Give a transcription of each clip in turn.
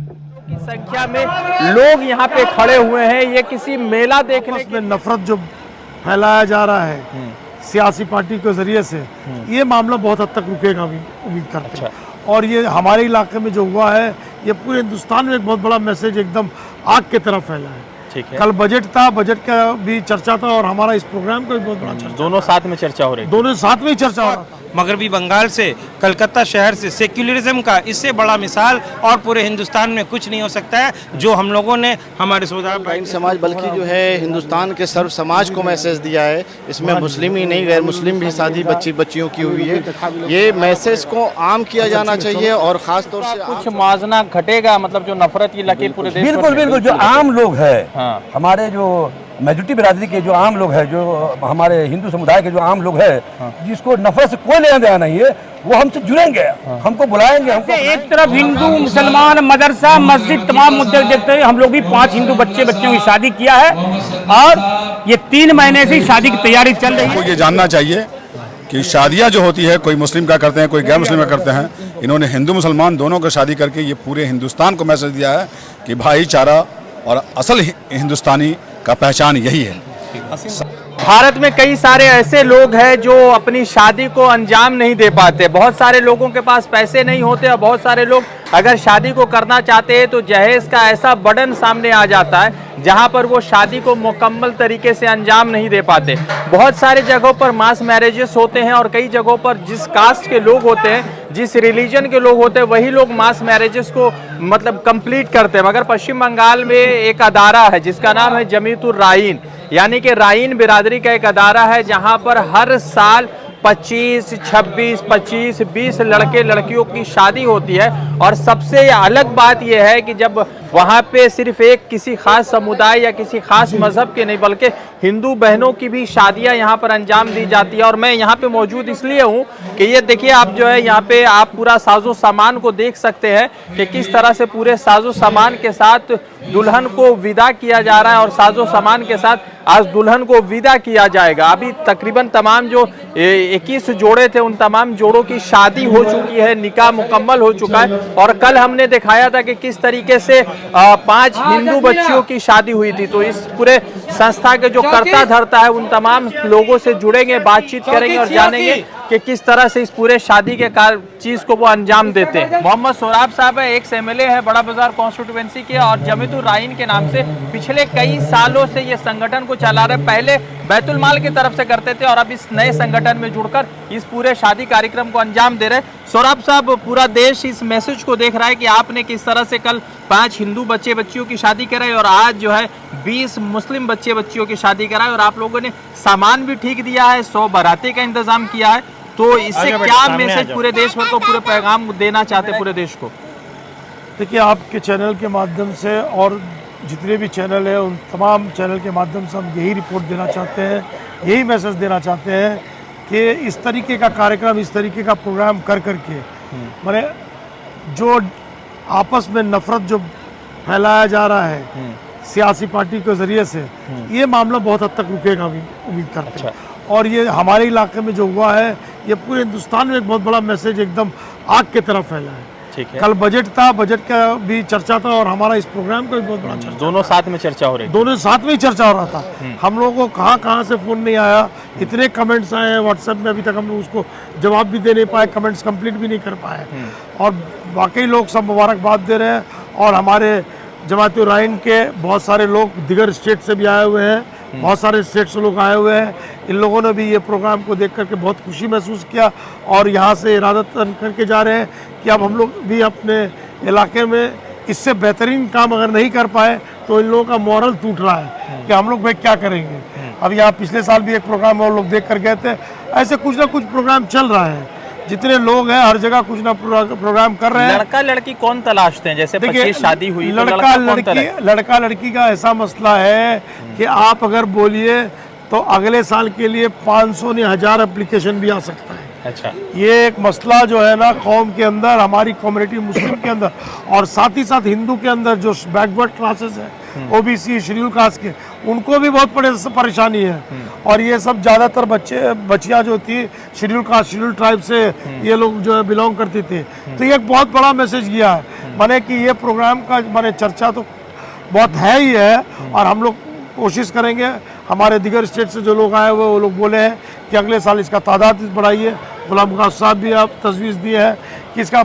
की संख्या में लोग यहाँ पे खड़े हुए हैं। ये किसी मेला देखने में नफरत जो फैलाया जा रहा है सियासी पार्टी के जरिए से, ये मामला बहुत हद तक रुकेगा उम्मीद करते हैं। और ये हमारे इलाके में जो हुआ है, ये पूरे हिंदुस्तान में एक बहुत बड़ा मैसेज एकदम आग की तरफ फैला है। ठीक है। कल बजट था, बजट का भी चर्चा था और हमारा इस प्रोग्राम का भी बहुत बड़ा चर्चा, दोनों साथ में चर्चा हो रही है। दोनों साथ में ही चर्चा हो रहा था। मगरबी बंगाल से, कलकत्ता शहर से सेक्युलरिज्म का इससे बड़ा मिसाल और पूरे हिंदुस्तान में कुछ नहीं हो सकता है, जो हम लोगों ने हमारे जैन समाज बल्कि जो है हिंदुस्तान के सर्व समाज को मैसेज दिया है। इसमें मुस्लिम ही नहीं, गैर मुस्लिम भी शादी बच्चियों की हुई है। ये मैसेज को आम किया जाना चाहिए और ख़ास तौर से कुछ मुआवजा घटेगा, मतलब जो नफरत की लकीर पूरे देश बिल्कुल बिल्कुल। जो आम लोग है, हमारे जो मेजोरिटी बिरादरी के जो आम लोग हैं, जो हमारे हिंदू समुदाय के जो आम लोग हैं, जिसको नफरत से कोई लेना देना नहीं है, वो हमसे जुड़ेंगे, हमको बुलाएंगे। हमको एक तरफ हिंदू मुसलमान मदरसा मस्जिद तमाम मुद्दे देखते हैं। हम लोग भी 5 हिंदू बच्चों की शादी किया है और ये 3 महीने से शादी की तैयारी चल रही है। हमको ये जानना चाहिए कि शादियां जो होती है, कोई मुस्लिम का करते हैं, कोई गैर मुस्लिम का करते हैं। इन्होंने हिंदू मुसलमान दोनों का शादी करके ये पूरे हिंदुस्तान को मैसेज दिया है कि भाईचारा और असल हिंदुस्तानी का पहचान यही है। भारत में कई सारे ऐसे लोग हैं जो अपनी शादी को अंजाम नहीं दे पाते। बहुत सारे लोगों के पास पैसे नहीं होते और बहुत सारे लोग अगर शादी को करना चाहते हैं तो जहेज का ऐसा बर्डन सामने आ जाता है जहां पर वो शादी को मुकम्मल तरीके से अंजाम नहीं दे पाते। बहुत सारी जगहों पर मास मैरिजेस होते हैं और कई जगहों पर जिस कास्ट के लोग होते हैं, जिस रिलीजन के लोग होते हैं, वही लोग मास मैरिजेस को मतलब कंप्लीट करते हैं। मगर पश्चिम बंगाल में एक अदारा है जिसका नाम है जमीयतुर राइन, यानी कि राइन बिरादरी का एक अदारा है जहां पर हर साल 25, 26, 25, 20 लड़के लड़कियों की शादी होती है। और सबसे अलग बात यह है कि जब वहाँ पे सिर्फ एक किसी खास समुदाय या किसी खास मजहब के नहीं बल्कि हिंदू बहनों की भी शादियाँ यहाँ पर अंजाम दी जाती है। और मैं यहाँ पे मौजूद इसलिए हूँ कि ये देखिए, आप जो है यहाँ पे आप पूरा साजो सामान को देख सकते हैं कि किस तरह से पूरे साजो सामान के साथ दुल्हन को विदा किया जा रहा है और साजो सामान के साथ आज दुल्हन को विदा किया जाएगा। अभी तकरीबन तमाम जो 21 जोड़े थे उन तमाम जोड़ों की शादी हो चुकी है, निकाह मुकम्मल हो चुका है। और कल हमने दिखाया था कि किस तरीके से 5 हिंदू बच्चियों की शादी हुई थी। तो इस पूरे संस्था के जो कर्ता धर्ता है उन तमाम लोगों से जुड़ेंगे, बातचीत करेंगे और जानेंगे कि किस तरह से इस पूरे शादी के चीज को वो अंजाम देते हैं। मोहम्मद सोराब साहब है, एक एमएलए है बड़ा बाजार कॉन्स्टिट्यूएंसी के और जमीयतुर राइन के नाम से पिछले कई सालों से ये संगठन को चला रहे। पहले बैतुल माल की तरफ से करते थे और अब इस नए संगठन में जुड़कर इस पूरे शादी कार्यक्रम को अंजाम दे रहे। सोराब साहब, पूरा देश इस मैसेज को देख रहा है कि आपने किस तरह से कल 5 हिंदू बच्चियों की शादी कराई और आज जो है 20 मुस्लिम बच्चियों की शादी कराई और आप लोगों ने सामान भी ठीक दिया है, 100 बाराती का इंतजाम किया है। तो इससे क्या मैसेज पूरे देश भर को, पूरे पैगाम देना चाहते पूरे देश को? देखिए, आपके चैनल के माध्यम से और जितने भी चैनल हैं उन तमाम चैनल के माध्यम से हम यही रिपोर्ट देना चाहते हैं, यही मैसेज देना चाहते हैं कि इस तरीके का कार्यक्रम, इस तरीके का प्रोग्राम कर करके माने जो आपस में नफरत जो फैलाया जा रहा है सियासी पार्टी के जरिए से, ये मामला बहुत हद तक रुकेगा उम्मीद करते हैं। और ये हमारे इलाके में जो हुआ है, ये पूरे हिंदुस्तान में एक बहुत बड़ा मैसेज एकदम आग की तरफ फैला है। ठीक है। कल बजट था, बजट का भी चर्चा था और हमारा इस प्रोग्राम का भी बहुत बड़ा चर्चा, दोनों साथ में चर्चा हो रही है। दोनों साथ में ही चर्चा हो रहा था। हम लोगों को कहाँ से फ़ोन नहीं आया, इतने कमेंट्स आए हैं व्हाट्सएप में, अभी तक हम लोग उसको जवाब भी दे नहीं पाए, कमेंट्स कंप्लीट भी नहीं कर पाए। और वाकई लोग सब मुबारकबाद दे रहे हैं। और हमारे जमायतुर राइन के बहुत सारे लोग दिगर स्टेट से भी आए हुए हैं, बहुत सारे स्टेट से लोग आए हुए हैं। इन लोगों ने भी ये प्रोग्राम को देख करके बहुत खुशी महसूस किया और यहाँ से इरादत करके जा रहे हैं कि अब हम लोग भी अपने इलाके में इससे बेहतरीन काम अगर नहीं कर पाए तो इन लोगों का मॉरल टूट रहा है कि हम लोग भाई क्या करेंगे। अब यहाँ पिछले साल भी एक प्रोग्राम और लोग देख कर गए थे। ऐसे कुछ ना कुछ प्रोग्राम चल रहा है, जितने लोग हैं हर जगह कुछ ना प्रोग्राम कर रहे हैं। लड़का लड़की कौन तलाशते हैं? जैसे 25 शादी हुई, लड़का लड़की का ऐसा मसला है कि आप अगर बोलिए तो अगले साल के लिए 500 नहीं 1000 एप्लीकेशन भी आ सकता है। अच्छा, ये एक मसला जो है ना कौम के अंदर, हमारी कम्युनिटी मुस्लिम के अंदर और साथ ही साथ हिंदू के अंदर जो बैकवर्ड क्लासेस है, ओबीसी शेड्यूल कास्ट के, उनको भी बहुत परेशानी है। और ये सब ज़्यादातर बच्चियाँ जो थी शेड्यूल कास्ट शेड्यूल ट्राइब से ये लोग जो है बिलोंग करती थी। तो ये एक बहुत बड़ा मैसेज गया है माने कि ये प्रोग्राम का माने चर्चा तो बहुत है ही है, और हम लोग कोशिश करेंगे, हमारे दिगर स्टेट से जो लोग आए वो लोग बोले हैं कि अगले साल इसका तादाद बढ़ाइए। गुलाम गाज साहब भी आप तजवीज़ दिए हैं कि इसका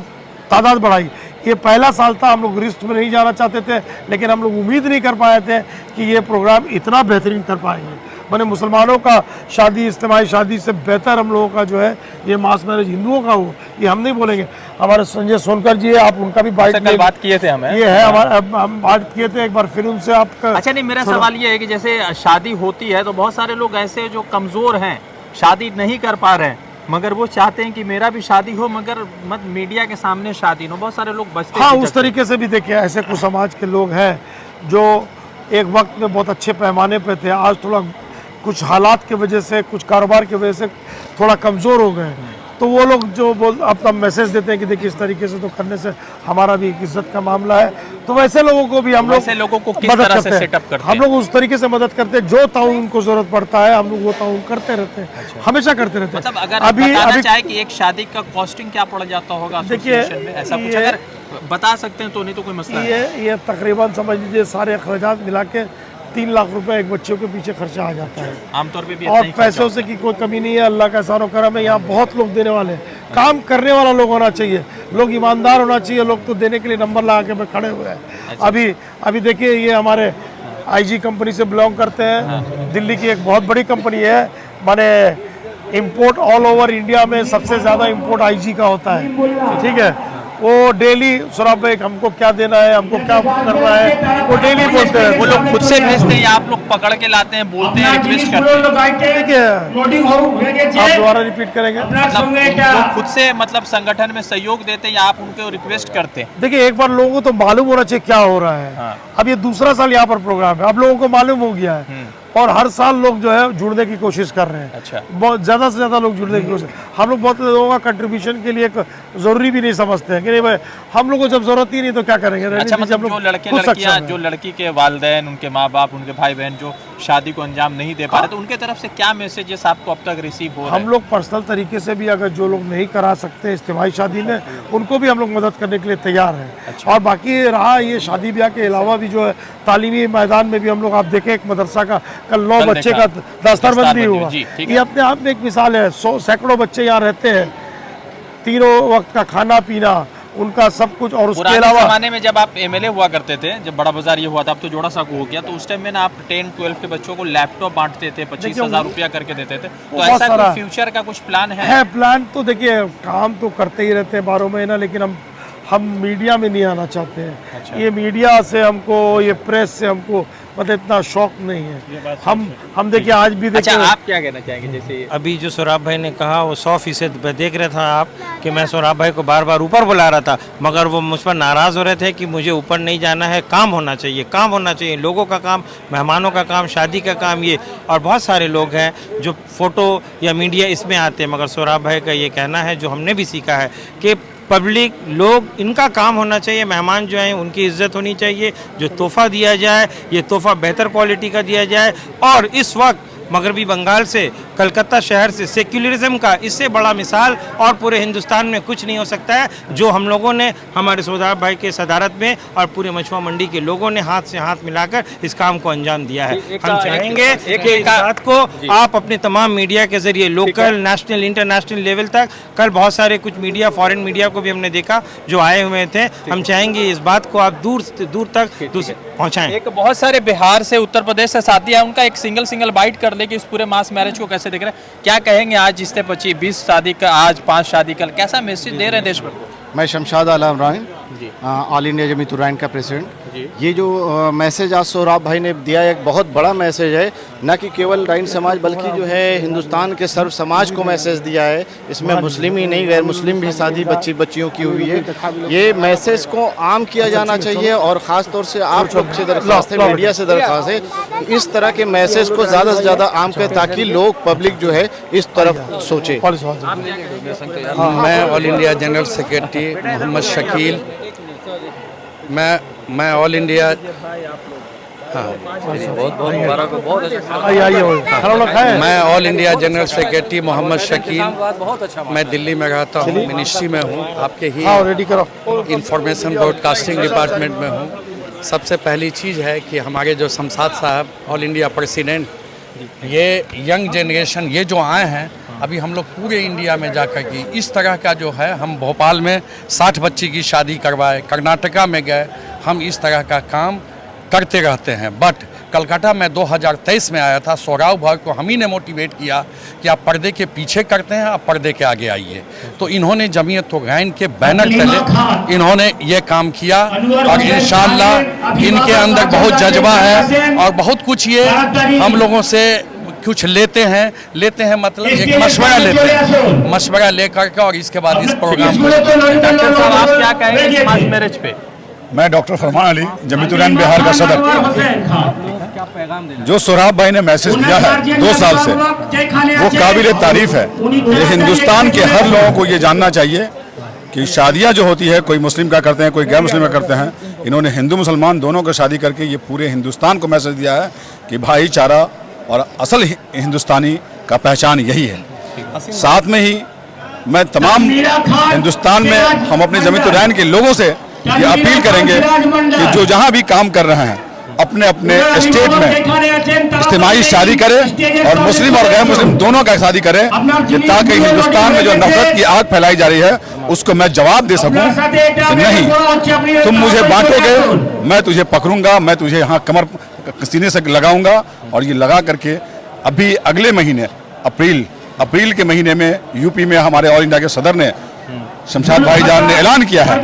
तादाद बढ़ाइए। ये पहला साल था, हम लोग रिस्क में नहीं जाना चाहते थे, लेकिन हम लोग उम्मीद नहीं कर पाए थे कि ये प्रोग्राम इतना बेहतरीन कर पाएंगे। मैंने मुसलमानों का शादी, इज्तिमाई शादी से बेहतर हम लोगों का जो है ये मास मैरिज हिंदुओं का हो, ये हम नहीं बोलेंगे। हमारे संजय सोनकर जी है, आप उनका भी बात किए थे हमें, ये है हमारे, हम बात किए थे एक बार, फिर उनसे आपका। अच्छा, नहीं, मेरा सवाल ये है कि जैसे शादी होती है तो बहुत सारे लोग ऐसे जो कमज़ोर हैं, शादी नहीं कर पा रहे हैं, मगर वो चाहते हैं कि मेरा भी शादी हो मगर मत मीडिया के सामने शादी हो, बहुत सारे लोग बचते हैं। हाँ, उस तरीके से भी देखिए, ऐसे कुछ समाज के लोग हैं जो एक वक्त में बहुत अच्छे पैमाने पे थे, आज थोड़ा कुछ हालात की वजह से, कुछ कारोबार की वजह से थोड़ा कमज़ोर हो गए। तो वो लोग जो अपना मैसेज देते हैं कि देखिए इस तरीके से तो करने से हमारा भी एक इज्जत का मामला है, तो वैसे लोगों को भी हम लोग मदद करते हैं। हम लोग उस तरीके से मदद करते हैं, जो ताउन उनको जरूरत पड़ता है हम लोग वो ताउन करते रहते हैं। अच्छा। हमेशा करते रहते हैं। मतलब अगर अभी चाहे कि एक शादी का कॉस्टिंग क्या पड़ जाता होगा, देखिए ऐसा कुछ अगर बता सकते हैं तो, नहीं तो कोई मसला ये तकरीबन समझ लीजिए सारे अखराजात मिला के 3 लाख रुपए एक बच्चों के पीछे खर्चा आ जाता है आमतौर पे भी। और पैसों से की कोई कमी नहीं है, अल्लाह का एहसान करम है। यहाँ बहुत लोग देने वाले हैं, काम करने वाला लोग होना चाहिए, लोग ईमानदार होना चाहिए। लोग तो देने के लिए नंबर लगा के खड़े हुए हैं। अच्छा। अभी देखिए, ये हमारे IG कंपनी से बिलोंग करते हैं। दिल्ली की एक बहुत बड़ी कंपनी है, माने इम्पोर्ट ऑल ओवर इंडिया में सबसे ज़्यादा इम्पोर्ट IG का होता है। ठीक है, वो डेली सौरभ भाई हमको क्या देना है, हमको क्या करना है, वो डेली बोलते हैं। वो लोग खुद से भेजते हैं या आप लोग पकड़ के लाते हैं, बोलते हैं, रिक्वेस्ट करते हैं? ठीक है, आप दोबारा रिपीट करेंगे। मतलब खुद से मतलब संगठन में सहयोग देते हैं या आप उनको रिक्वेस्ट करते हैं? देखिए, एक बार लोगों को तो मालूम होना चाहिए क्या हो रहा है। हाँ। अब ये दूसरा साल यहाँ पर प्रोग्राम है, अब लोगों को मालूम हो गया है और हर साल लोग जो है जुड़ने की कोशिश कर रहे हैं। अच्छा। बहुत ज़्यादा से ज़्यादा लोग जुड़ने की कोशिश। हम लोग बहुत लोगों का कंट्रीब्यूशन के लिए ज़रूरी भी नहीं समझते हैं कि नहीं भाई, हम लोग को जब ज़रूरत ही नहीं तो क्या करेंगे। अच्छा, मतलब जो लड़के लड़कियाँ, जो लड़की के वालिदैन, उनके माँ बाप, उनके भाई बहन जो शादी को अंजाम नहीं दे पा रहे, तो उनके तरफ से क्या मैसेजेस आपको अब तक रिसीव हो रहे हैं? हम लोग पर्सनल तरीके से भी, अगर जो लोग नहीं करा सकते इज्तिमाई शादी में, उनको भी हम लोग मदद करने के लिए तैयार हैं। अच्छा। और बाकी रहा ये शादी ब्याह के अलावा भी जो है तालीमी मैदान में भी हम लोग, आप देखें एक मदरसा का कल 9 बच्चे का दस्तरबंदी हुआ, ये अपने आप में एक मिसाल है। सैकड़ों बच्चे यहाँ रहते हैं, तीनों वक्त का खाना पीना उनका सब कुछ। और उसके अलावा जमाने में जब आप MLA हुआ करते थे, जब बड़ा बाजार ये हुआ था, अब तो जोड़ा साकू हो गया, तो उस टाइम में ना आप 10-12 के बच्चों को लैपटॉप बांटते थे, 25,000 रुपया करके देते थे। तो ऐसा कोई फ्यूचर का कुछ प्लान है? प्लान तो देखिए, काम तो करते ही रहते हैं 12 महीना, लेकिन हम मीडिया में नहीं आना चाहते हैं। अच्छा। ये मीडिया से हमको, ये प्रेस से हमको मतलब इतना शौक नहीं है। हम देखिए आज भी देखिए। अच्छा, आप क्या कहना चाहेंगे? जैसे अभी जो सौरभ भाई ने कहा वो 100% देख रहे था आप कि मैं सौरभ भाई को बार बार ऊपर बुला रहा था, मगर वो मुझ पर नाराज़ हो रहे थे कि मुझे ऊपर नहीं जाना है, काम होना चाहिए, काम होना चाहिए, लोगों का काम, मेहमानों का काम, शादी का काम। ये और बहुत सारे लोग हैं जो फ़ोटो या मीडिया इसमें आते हैं, मगर सौरभ भाई का ये कहना है, जो हमने भी सीखा है, कि पब्लिक लोग, इनका काम होना चाहिए, मेहमान जो हैं उनकी इज्जत होनी चाहिए, जो तोहफ़ा दिया जाए ये तोहफ़ा बेहतर क्वालिटी का दिया जाए। और इस वक्त मगरबी बंगाल से, कलकत्ता शहर से सेक्युलरिज्म का इससे बड़ा मिसाल और पूरे हिंदुस्तान में कुछ नहीं हो सकता है, जो हम लोगों ने, हमारे सौदाब भाई के सदारत में और पूरे मछुआ मंडी के लोगों ने हाथ से हाथ मिलाकर इस काम को अंजाम दिया है। हम चाहेंगे कि इस बात को आप अपने तमाम मीडिया के जरिए, लोकल, नेशनल, इंटरनेशनल लेवल तक, कल बहुत सारे कुछ मीडिया, फॉरेन मीडिया को भी हमने देखा जो आए हुए थे, हम चाहेंगे इस बात को आप दूर दूर तक पहुँचाएँ। एक बहुत सारे बिहार से, उत्तर प्रदेश से साथी है, उनका एक सिंगल बाइट कर ले कि इस पूरे मास मैरिज को कैसे देख रहे हैं, क्या कहेंगे? आज जिससे 25-20 शादी का, आज 5 शादी कल, कैसा मैसेज दे रहे हैं देश भर को? मैं शमशाद आलम राइन, ऑल इंडिया जमीयत उर्राइन का प्रेसिडेंट। ये जो मैसेज आज सौरभ भाई ने दिया है, एक बहुत बड़ा मैसेज है, न कि केवल राइन समाज बल्कि जो है हिंदुस्तान के सर्व समाज को मैसेज दिया है। इसमें मुस्लिम ही नहीं, गैर मुस्लिम भी शादी बच्चियों की हुई है। ये मैसेज को आम किया जाना चाहिए और ख़ास तौर से आप लोग से दरख्वास्त है, मीडिया से दरख्वास्त है, इस तरह के मैसेज को ज़्यादा से ज़्यादा आम करें ताकि लोग, पब्लिक जो है इस तरफ सोचे। मैं all India general secretary Mohammad Shakeel, मैं ऑल इंडिया आइए आइए खाना वाना खाए? मैं all India general secretary Mohammad Shakeel, मैं दिल्ली में रहता हूँ, मिनिस्ट्री में हूँ, आपके ही हाँ रेडी करो। इंफॉर्मेशन ब्रॉडकास्टिंग डिपार्टमेंट में हूँ। सबसे पहली चीज़ है कि हमारे जो शमशाद साहब ऑल इंडिया प्रेसिडेंट, ये यंग जनरेशन ये जो आए हैं, अभी हम लोग पूरे इंडिया में जाकर के इस तरह का जो है, हम भोपाल में 60 बच्ची की शादी करवाए, कर्नाटका में गए, हम इस तरह का काम करते रहते हैं। बट कलकत्ता में 2023 में आया था, सोहराब भाई को हम ही ने मोटिवेट किया कि आप पर्दे के पीछे करते हैं, आप पर्दे के आगे आइए। तो इन्होंने जमीयत उलमाए के बैनर तले इन्होंने ये काम किया और इंशाअल्लाह इनके अंदर बहुत जज्बा है और बहुत कुछ ये हम लोगों से कुछ लेते हैं मतलब एक मशवरा लेते हैं, मशवरा लेकर के और इसके बाद इस प्रोग्राम को। डॉक्टर साहब आप क्या कहेंगे इस मास मैरिज पे? मैं डॉक्टर फरमान अली, जमीयत उलमाए बिहार का सदर। जो सोहराब भाई ने मैसेज दिया है 2 साल से, वो काबिल तारीफ है। ये हिंदुस्तान के हर लोगों को ये जानना चाहिए कि शादियां जो होती है, कोई मुस्लिम का करते हैं, कोई गैर मुस्लिम का करते हैं, इन्होंने हिंदू मुसलमान दोनों को शादी करके ये पूरे हिंदुस्तान को मैसेज दिया है कि भाईचारा और असल हिंदुस्तानी का पहचान यही है। साथ में ही मैं तमाम हिंदुस्तान में हम अपने जमीयत उलमाए के लोगों से ये अपील करेंगे कि जो जहाँ भी काम कर रहे हैं अपने अपने स्टेट में इज्तिमाई शादी करें और मुस्लिम और गैर मुस्लिम दोनों का शादी करें, ताकि हिंदुस्तान में जो नफरत की आग फैलाई जा रही है उसको मैं जवाब दे सकूं कि नहीं, तुम मुझे बांटोगे, मैं तुझे पकड़ूंगा, मैं तुझे यहाँ कमर सीने से लगाऊंगा। और ये लगा करके अभी अगले महीने अप्रैल के महीने में यूपी में हमारे ऑल इंडिया के सदर ने शमशाद भाईजान ने ऐलान किया है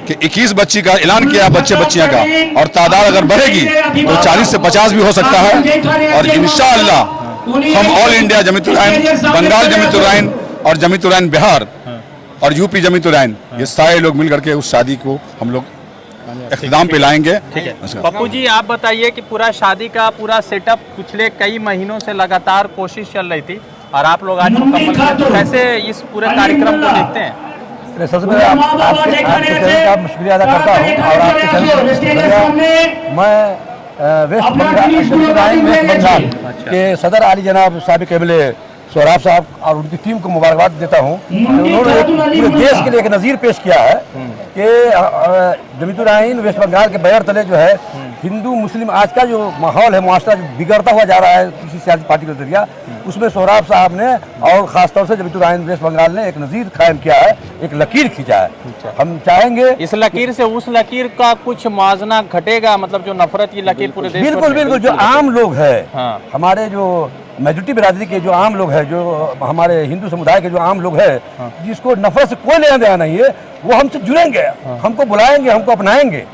कि 21 बच्ची का ऐलान किया, बच्चियां का, और तादाद अगर बढ़ेगी तो 40 से 50 भी हो सकता है। और इंशाअल्लाह हम ऑल इंडिया जमीयत उलमाए, बंगाल जमीयत उलमाए और जमीयत उलमाए बिहार और यूपी जमीयत उलमाए, ये सारे लोग मिल करके उस शादी को हम लोग इख्तिताम पे लाएंगे। ठीक है पप्पू जी, आप बताइए कि पूरा शादी का पूरा सेटअप पिछले कई महीनों से लगातार कोशिश चल रही थी और आप लोग आज मुकम्मल कर, तो कैसे इस पूरे कार्यक्रम को देखते हैं? सबसे पहले आपके चैनल का शुक्रिया अदा करता हूँ और आपके चैनल मैं वेस्ट बंगाल के सदर आली जनाब साबिक एमएलए सोहराब साहब और उनकी टीम को मुबारकबाद देता हूँ। उन्होंने पूरे देश के लिए एक नज़ीर पेश किया है कि जमीयत उलमाए वेस्ट बंगाल के बैर तले जो है हिंदू मुस्लिम आज का जो माहौल है, मुआशरा जो बिगड़ता हुआ जा रहा है किसी सियासी पार्टी के जरिए, उसमें सोहराब साहब ने और ख़ासतौर से जमीयत उलमाए वेस्ट बंगाल ने एक नज़ीर कायम किया है, एक लकीर खींचा है। हम चाहेंगे इस लकीर से उस लकीर का कुछ मुआवजा घटेगा, मतलब जो नफरत की लकीर पूरे देश बिल्कुल जो आम लोग है, हमारे जो मेजॉरिटी बिरादरी के जो आम लोग है, जो हमारे हिंदू समुदाय के जो आम लोग है, जिसको नफरत से कोई लेना देना नहीं है, वो हमसे जुड़ेंगे, हमको बुलाएंगे, हमको अपनाएंगे,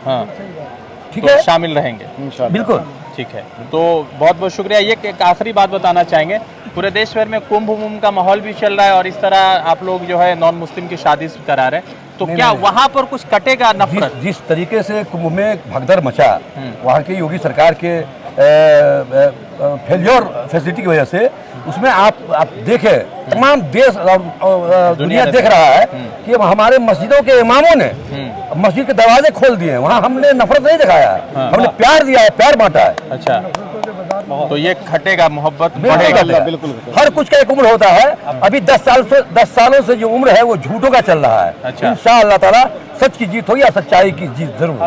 ठीक है, शामिल रहेंगे। बिल्कुल ठीक है, तो बहुत बहुत शुक्रिया। ये एक आखिरी बात बताना चाहेंगे, पूरे देश भर में कुंभ का माहौल भी चल रहा है और इस तरह आप लोग जो है नॉन मुस्लिम की शादी करा रहे हैं, तो क्या वहाँ पर कुछ कटेगा नफरत? जिस तरीके से कुंभ में भगदड़ मचा, वहाँ की योगी सरकार के फेल्योर फैसिलिटी की वजह से, उसमें आप देखें तमाम देश और दुनिया देख रहा है कि हमारे मस्जिदों के इमामों ने मस्जिद के दरवाजे खोल दिए हैं। वहाँ हमने नफरत नहीं दिखाया है, हमने प्यार दिया है, प्यार बांटा है। अच्छा, तो ये खटेगा, मोहब्बत बढ़ेगा। बिल्कुल, हर कुछ का एक उम्र होता है। अभी 10 सालों से जो उम्र है वो झूठों का चल रहा है। अच्छा। इंशाअल्लाह ताला सच की जीत होगी या सच्चाई की जीत जरूर।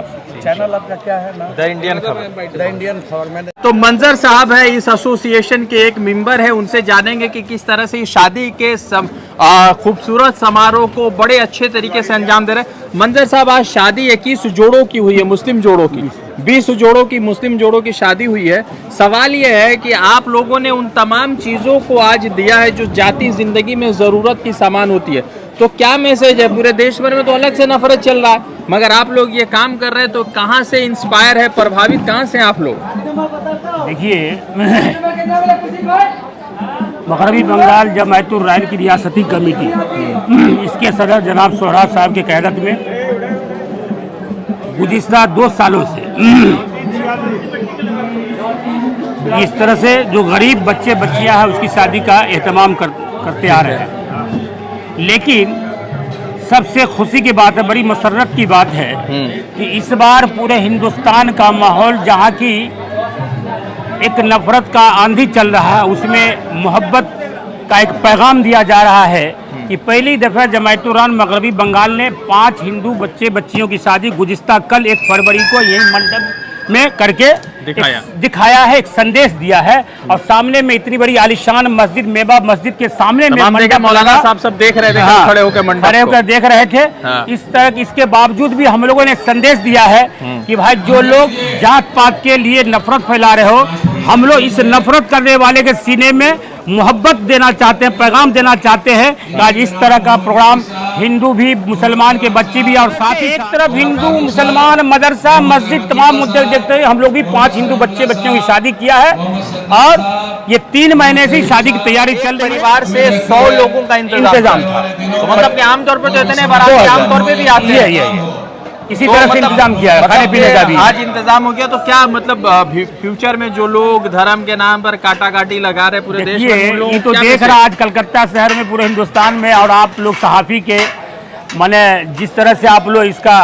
चैनल आपका क्या है? द इंडियन खबर। तो मंजर साहब है, इस एसोसिएशन के एक मेंबर है, उनसे जानेंगे कि किस तरह से शादी के खूबसूरत समारोह को बड़े अच्छे तरीके से अंजाम दे रहे हैं। मंजर साहब, आज शादी 21 जोड़ों की हुई है, मुस्लिम जोड़ों की, 20 जोड़ों की मुस्लिम जोड़ों की शादी हुई है। सवाल यह है कि आप लोगों ने उन तमाम चीज़ों को आज दिया है जो जाती जिंदगी में ज़रूरत की सामान होती है, तो क्या मैसेज है? पूरे देश भर में तो अलग से नफरत चल रहा है, मगर आप लोग ये काम कर रहे हैं, तो कहाँ से इंस्पायर है, प्रभावित कहाँ से आप लोग? देखिए, मगरबी बंगाल जमायत उलमाए की रियासती कमेटी, इसके सदर जनाब सोहराब साहब की क़यादत में गुज़िश्ता 2 सालों से इस तरह से जो गरीब बच्चे बच्चियां हैं उसकी शादी का एहतमाम करते आ रहे हैं। लेकिन सबसे खुशी की बात है, बड़ी मसरत की बात है कि इस बार पूरे हिंदुस्तान का माहौल, जहाँ की एक नफरत का आंधी चल रहा है, उसमें मोहब्बत का एक पैगाम दिया जा रहा है कि पहली दफ़ा जमायत-उर-रहमान मगरबी बंगाल ने 5 हिंदू बच्चे बच्चियों की शादी गुज़िस्ता कल 1 फरवरी को यही मंडप में करके दिखाया है, एक संदेश दिया है। और सामने में इतनी बड़ी आलिशान मस्जिद, मेबा मस्जिद के सामने में मंडप, मौलाना साहब सब देख रहे थे, हाँ, खड़े होकर मंडप खड़े होकर देख रहे थे। हाँ। इस तरह इसके बावजूद भी हम लोगों ने संदेश दिया है कि भाई जो लोग जात पात के लिए नफरत फैला रहे हो, हम लोग इस नफरत करने वाले के सीने में मोहब्बत देना चाहते हैं, पैगाम देना चाहते हैं कि आज इस तरह का प्रोग्राम हिंदू भी, मुसलमान के बच्चे भी, और साथ ही एक तरफ हिंदू मुसलमान मदरसा मस्जिद तमाम मुद्दे देखते हुए हम लोग भी 5 हिंदू बच्चे बच्चियों की शादी किया है और ये 3 महीने से शादी की तैयारी चल रही है। परिवार से 100 लोगों का इंतजाम था, तो मतलब कि आमतौर पर तो इतने बाराती आमतौर पे भी आते हैं, इसी तरह से इंतजाम किया है, खाने पीने का भी आज इंतजाम हो गया। तो क्या मतलब फ्यूचर में जो लोग धर्म के नाम पर काटा काटी लगा रहे पूरे देश में, ये तो देख रहा आज कलकत्ता शहर में, पूरे हिंदुस्तान में, और आप लोग सहाफ़ी के माने जिस तरह से आप लोग इसका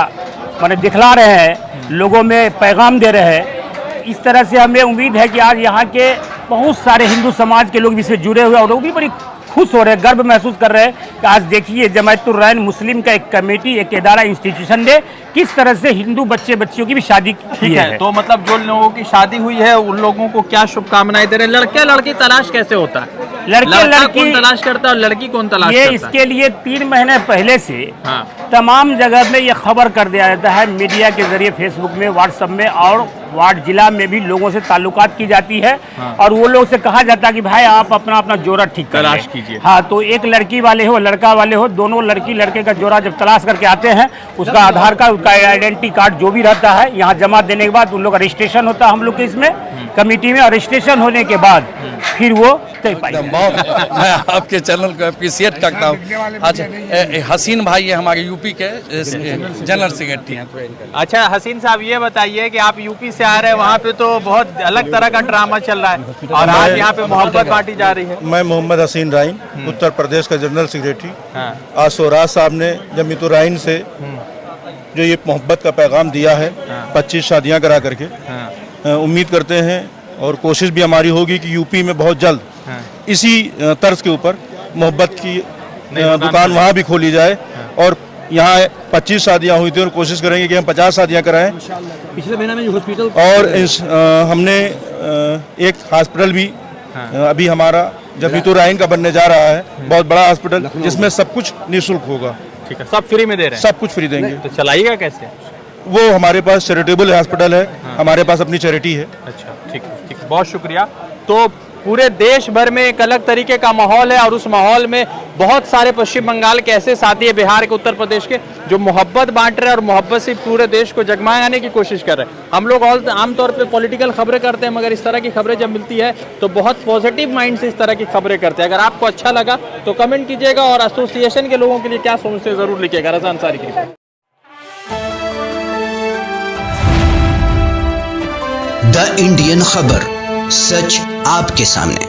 माने दिखला रहे हैं, लोगों में पैगाम दे रहे हैं, इस तरह से हमें उम्मीद है कि आज यहाँ के बहुत सारे हिंदू समाज के लोग भी इससे जुड़े हुए और लोग भी बड़ी खुश हो रहे हैं, गर्व महसूस कर रहे हैं कि आज देखिए जमायत-उर-रहमान मुस्लिम का एक कमेटी, एक इदारा, इंस्टीट्यूशन ने किस तरह से हिंदू बच्चे बच्चियों की भी शादी की है। तो मतलब जो लोगों की शादी हुई है उन लोगों को क्या शुभकामनाएं दे रहे हैं? लड़के लड़की तलाश कैसे होता है? लड़के लड़की कौन तलाश करता है और लड़की कौन तलाश ये करता है? इसके लिए 3 महीने पहले से हाँ। तमाम जगह में ये खबर कर दिया जाता है, मीडिया के जरिए, फेसबुक में, व्हाट्सएप में, और वार्ड जिला में भी लोगों से ताल्लुकात की जाती है। हाँ। और वो लोग से कहा जाता है कि भाई आप अपना अपना जोड़ा ठीक तलाश कीजिए। हाँ, तो एक लड़की वाले हो लड़का वाले हो, दोनों लड़की लड़के का जोड़ा जब तलाश करके आते हैं, उसका आधार कार्ड, उसका आइडेंटिटी कार्ड जो भी रहता है यहाँ जमा देने के बाद उन लोग का रजिस्ट्रेशन होता है हम लोग के इसमें कमेटी में, और रजिस्ट्रेशन होने के बाद फिर वो तय पाई। मैं आपके चैनल को अप्रिशिएट करता हूँ। अच्छा, हसीन भाई ये हमारे यूपी के जनरल सेक्रेटरी हैं। अच्छा हसीन साहब, ये बताइए कि आप यूपी से आ रहे हैं, वहाँ पे तो बहुत अलग तरह का ड्रामा चल रहा है और आज यहाँ पे मोहब्बत बांटी जा रही है। मैं मोहम्मद हसीन राइन, उत्तर प्रदेश का जनरल सेक्रेटरी। आज स्वराज साहब ने जमायत-उर-रहमान से जो ये मोहब्बत का पैगाम दिया है, 25 शादियाँ करा करके, उम्मीद करते हैं और कोशिश भी हमारी होगी कि यूपी में बहुत जल्द इसी तर्ज के ऊपर मोहब्बत की दुकान वहाँ भी खोली जाए। और यहाँ 25 शादियाँ हुई थी और कोशिश करेंगे कि हम 50 शादियाँ कराएं। पिछले महीने में हॉस्पिटल और हमने एक हॉस्पिटल भी अभी हमारा जमायत-उर-रहमान का बनने जा रहा है, बहुत बड़ा हॉस्पिटल, जिसमें सब कुछ निःशुल्क होगा। ठीक है, सब फ्री में दे रहे हैं? सब कुछ फ्री देंगे। तो चलाइएगा कैसे? वो हमारे पास चैरिटेबल हॉस्पिटल है, हमारे पास अपनी चैरिटी है। अच्छा, ठीक है, ठीक है, बहुत शुक्रिया। तो पूरे देश भर में एक अलग तरीके का माहौल है और उस माहौल में बहुत सारे पश्चिम बंगाल के ऐसे साथी है, बिहार के, उत्तर प्रदेश के, जो मोहब्बत बांट रहे हैं और मोहब्बत से पूरे देश को जगमगाने की कोशिश कर रहे हैं। हम लोग आमतौर पे पॉलिटिकल खबरें करते हैं, मगर इस तरह की खबरें जब मिलती है तो बहुत पॉजिटिव माइंड से इस तरह की खबरें करते हैं। अगर आपको अच्छा लगा तो कमेंट कीजिएगा और एसोसिएशन के लोगों के लिए क्या सोचते हैं ज़रूर लिखिएगा। रज़ा अंसारी की रिपोर्ट। द इंडियन खबर, सच आपके सामने।